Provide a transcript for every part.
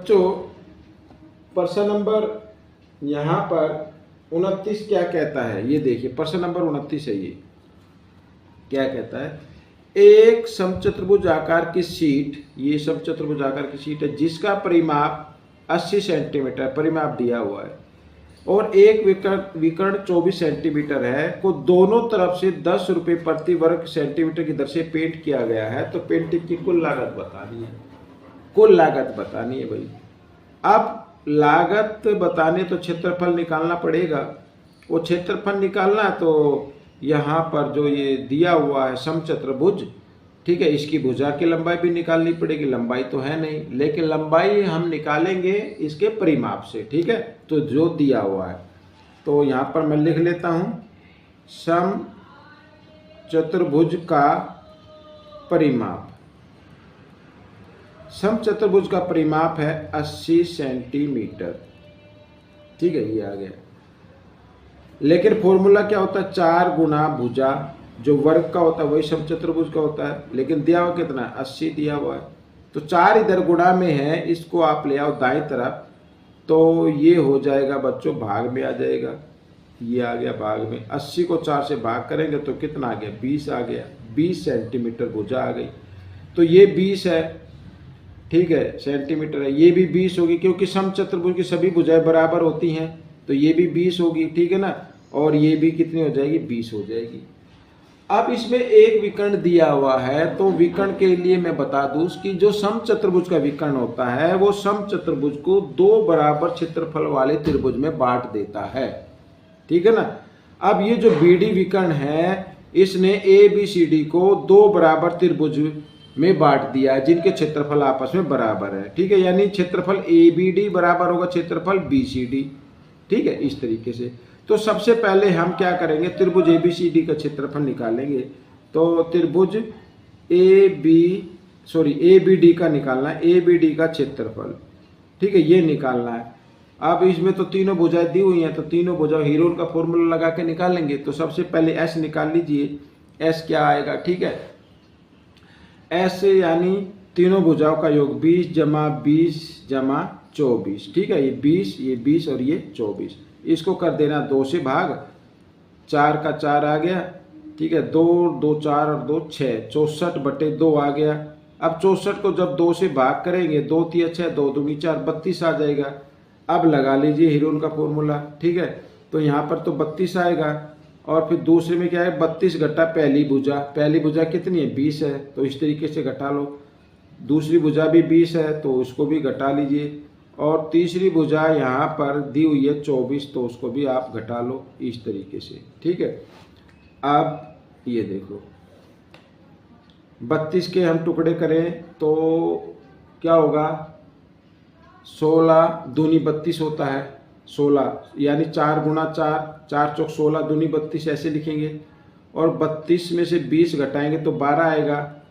बच्चों प्रश्न नंबर यहाँ पर 29 क्या कहता है, ये देखिए प्रश्न नंबर 29 है। ये क्या कहता है, एक समचतुर्भुज आकार की शीट, ये समचतुर्भुज आकार की शीट है जिसका परिमाप 80 सेंटीमीटर परिमाप दिया हुआ है और एक विकर्ण 24 सेंटीमीटर है को दोनों तरफ से 10 रुपये प्रति वर्ग सेंटीमीटर की दर से पेंट किया गया है। तो पेंटिंग की कुल लागत बतानी है, कुल लागत बतानी है भाई। अब लागत बताने तो क्षेत्रफल निकालना पड़ेगा। वो क्षेत्रफल निकालना तो यहाँ पर जो ये दिया हुआ है समचतुर्भुज, ठीक है, इसकी भुजा की लंबाई भी निकालनी पड़ेगी। लंबाई तो है नहीं, लेकिन लंबाई हम निकालेंगे इसके परिमाप से, ठीक है। तो जो दिया हुआ है तो यहाँ पर मैं लिख लेता हूँ, समचतुर्भुज का परिमाप। समचतुर्भुज का परिमाप है 80 सेंटीमीटर, ठीक है, ये आ गया। लेकिन फॉर्मूला क्या होता है, 4 गुना भुजा, जो वर्ग का होता है वही समचतुर्भुज का होता है। लेकिन दिया हुआ कितना है, 80 दिया हुआ है, तो 4 इधर गुणा में है, इसको आप ले आओ दाईं तरफ, तो ये हो जाएगा बच्चों भाग में आ जाएगा। ये आ गया भाग में, 80 को 4 से भाग करेंगे तो कितना आ गया, 20 आ गया। 20 सेंटीमीटर भुजा आ गई, तो ये 20 है, ठीक है, सेंटीमीटर है। ये भी 20 होगी क्योंकि समचतुर्भुज की सभी भुजाएं बराबर होती हैं, तो ये भी 20 होगी, ठीक है ना। और ये भी कितनी हो जाएगी, 20 हो जाएगी। अब इसमें एक विकर्ण दिया हुआ है, तो विकर्ण के लिए मैं बता दूं कि जो समचतुर्भुज का विकर्ण होता है वो समचतुर्भुज को 2 बराबर क्षेत्रफल वाले त्रिभुज में बांट देता है, ठीक है ना। अब ये जो बीडी विकर्ण है, इसने ए बी सी डी को 2 बराबर त्रिभुज में बांट दिया जिनके क्षेत्रफल आपस में बराबर है, ठीक है। यानी क्षेत्रफल ए बी डी बराबर होगा क्षेत्रफल बी सी डी, ठीक है, इस तरीके से। तो सबसे पहले हम क्या करेंगे, त्रिभुज ए बी सी डी का क्षेत्रफल निकालेंगे। तो त्रिभुज ए बी डी का निकालना है, ए बी डी का क्षेत्रफल, ठीक है, ये निकालना है। अब इसमें तो तीनों भुजाएं दी हुई हैं, तो तीनों भुजाएं हीरोन का फॉर्मूला लगा के निकालेंगे। तो सबसे पहले एस निकाल लीजिए, एस क्या आएगा, ठीक है, एस यानी तीनों भुजाओं का योग 20 जमा 20 जमा 24, ठीक है। ये 20 और ये 24, इसको कर देना 2 से भाग, 4 का 4 आ गया, ठीक है, 2 2 4 और 2 6, 64/2 आ गया। अब 64 को जब 2 से भाग करेंगे, 2 3 6, 2 दूनी 4, 32 आ जाएगा। अब लगा लीजिए हीरोन का फॉर्मूला, ठीक है। तो यहाँ पर तो 32 आएगा, और फिर दूसरे में क्या है, 32 घटा पहली भुजा कितनी है, 20 है, तो इस तरीके से घटा लो। दूसरी भुजा भी 20 है, तो उसको भी घटा लीजिए। और तीसरी भुजा यहाँ पर दी हुई है 24, तो उसको भी आप घटा लो इस तरीके से, ठीक है। अब ये देखो 32 के हम टुकड़े करें तो क्या होगा, 16 दूनी 32 होता है, 16 यानी 4 गुना 4, 4 चौक 16 दूनी 32 ऐसे लिखेंगे। और 32 में से 20 घटाएंगे तो 12 आएगा,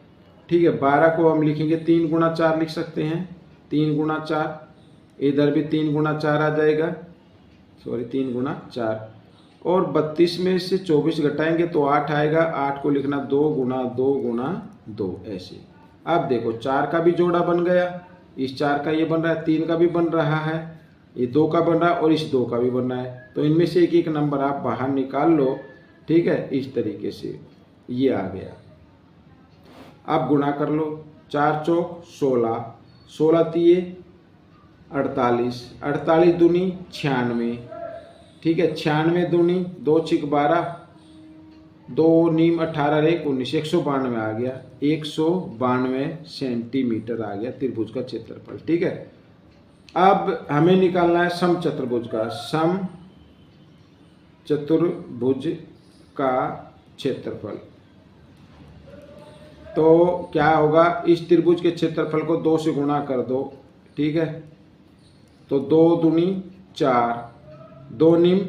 ठीक है। 12 को हम लिखेंगे 3 गुना 4 लिख सकते हैं, 3 गुना 4, इधर भी 3 गुना 4 आ जाएगा, 3 गुना 4। और 32 में से 24 घटाएंगे तो 8 आएगा, 8 को लिखना 2 गुना 2 गुना 2 ऐसे। अब देखो 4 का भी जोड़ा बन गया, इस 4 का ये बन रहा है, 3 का भी बन रहा है, ये 2 का बन रहा है और इस 2 का भी बन रहा है। तो इनमें से एक एक नंबर आप बाहर निकाल लो, ठीक है, इस तरीके से ये आ गया। अब गुणा कर लो, 4 चौक 16, 16 तिये 48, 48 दूनी 96, ठीक है, 96 दूनी 2 छिक 12, 2 नीम 18 1 19, 192 आ गया, 192 सेंटीमीटर आ गया त्रिभुज का क्षेत्रफल, ठीक है। अब हमें निकालना है समचतुर्भुज का, समचतुर्भुज का क्षेत्रफल। तो क्या होगा, इस त्रिभुज के क्षेत्रफल को 2 से गुणा कर दो, ठीक है। तो 2 दूनी 4, 2 नीम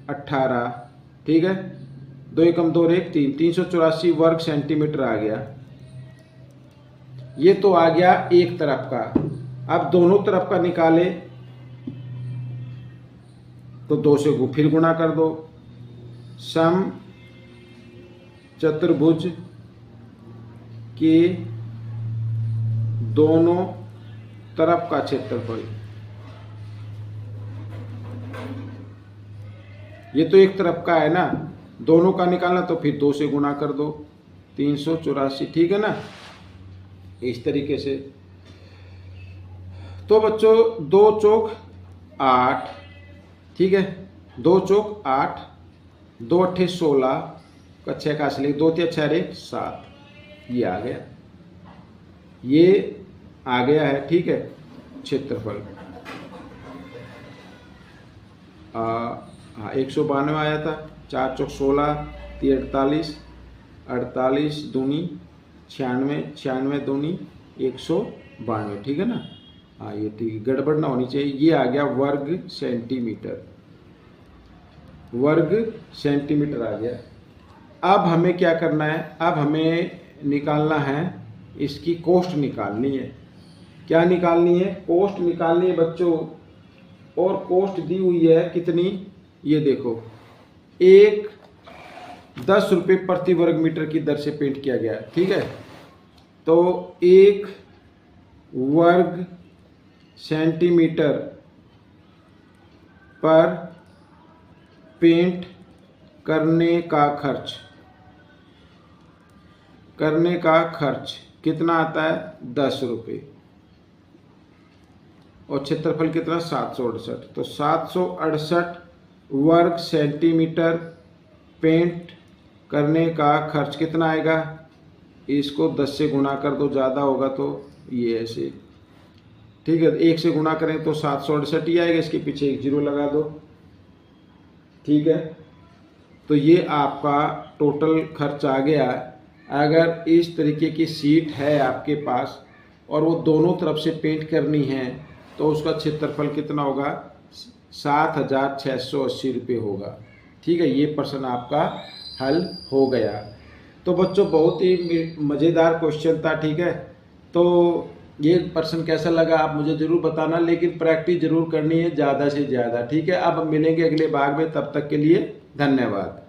18, ठीक है, 2 एकम 2 1 3, 384 वर्ग सेंटीमीटर आ गया। ये तो आ गया एक तरफ का। अब दोनों तरफ का निकाले तो 2 से फिर गुणा कर दो, समचतुर्भुज के दोनों तरफ का क्षेत्रफल, ये तो एक तरफ का है ना, दोनों का निकालना तो फिर 2 से गुना कर दो, 384, ठीक है ना, इस तरीके से। तो बच्चों 2 चौक 8, ठीक है, 2 चौक 8, 2 अट्ठे 16 का 6 का असली, 2 तिया 6 7, ये आ गया, ये आ गया है, ठीक है, क्षेत्रफल। हाँ 192 आया था, 4 चौक 16, 48, 48 दूनी 96, 96 दूनी 192, ठीक है ना। हाँ ये ठीक, गड़बड़ ना होनी चाहिए। ये आ गया वर्ग सेंटीमीटर, वर्ग सेंटीमीटर आ गया। अब हमें क्या करना है, अब हमें निकालना है, इसकी कोष्ट निकालनी है। क्या निकालनी है? कोष्ट निकालनी है बच्चों। और कोष्ट दी हुई है कितनी, ये देखो, 10 रुपये प्रति वर्ग मीटर की दर से पेंट किया गया है, ठीक है। तो 1 वर्ग सेंटीमीटर पर पेंट करने का खर्च कितना आता है? 10 रुपये। और क्षेत्रफल कितना? 768। तो 768 वर्ग सेंटीमीटर पेंट करने का खर्च कितना आएगा? इसको 10 से गुणा कर दो, ज़्यादा होगा तो ये ऐसे, ठीक है। 1 से गुणा करें तो 768 ही आएगा, इसके पीछे एक 0 लगा दो, ठीक है। तो ये आपका टोटल खर्च आ गया। अगर इस तरीके की सीट है आपके पास और वो दोनों तरफ से पेंट करनी है तो उसका क्षेत्रफल कितना होगा? 7,680 रुपये होगा, ठीक है। ये प्रश्न आपका हल हो गया। तो बच्चों बहुत ही मज़ेदार क्वेश्चन था, ठीक है। तो ये प्रश्न कैसा लगा आप मुझे ज़रूर बताना, लेकिन प्रैक्टिस ज़रूर करनी है ज़्यादा से ज़्यादा, ठीक है। अब हम मिलेंगे अगले भाग में, तब तक के लिए धन्यवाद।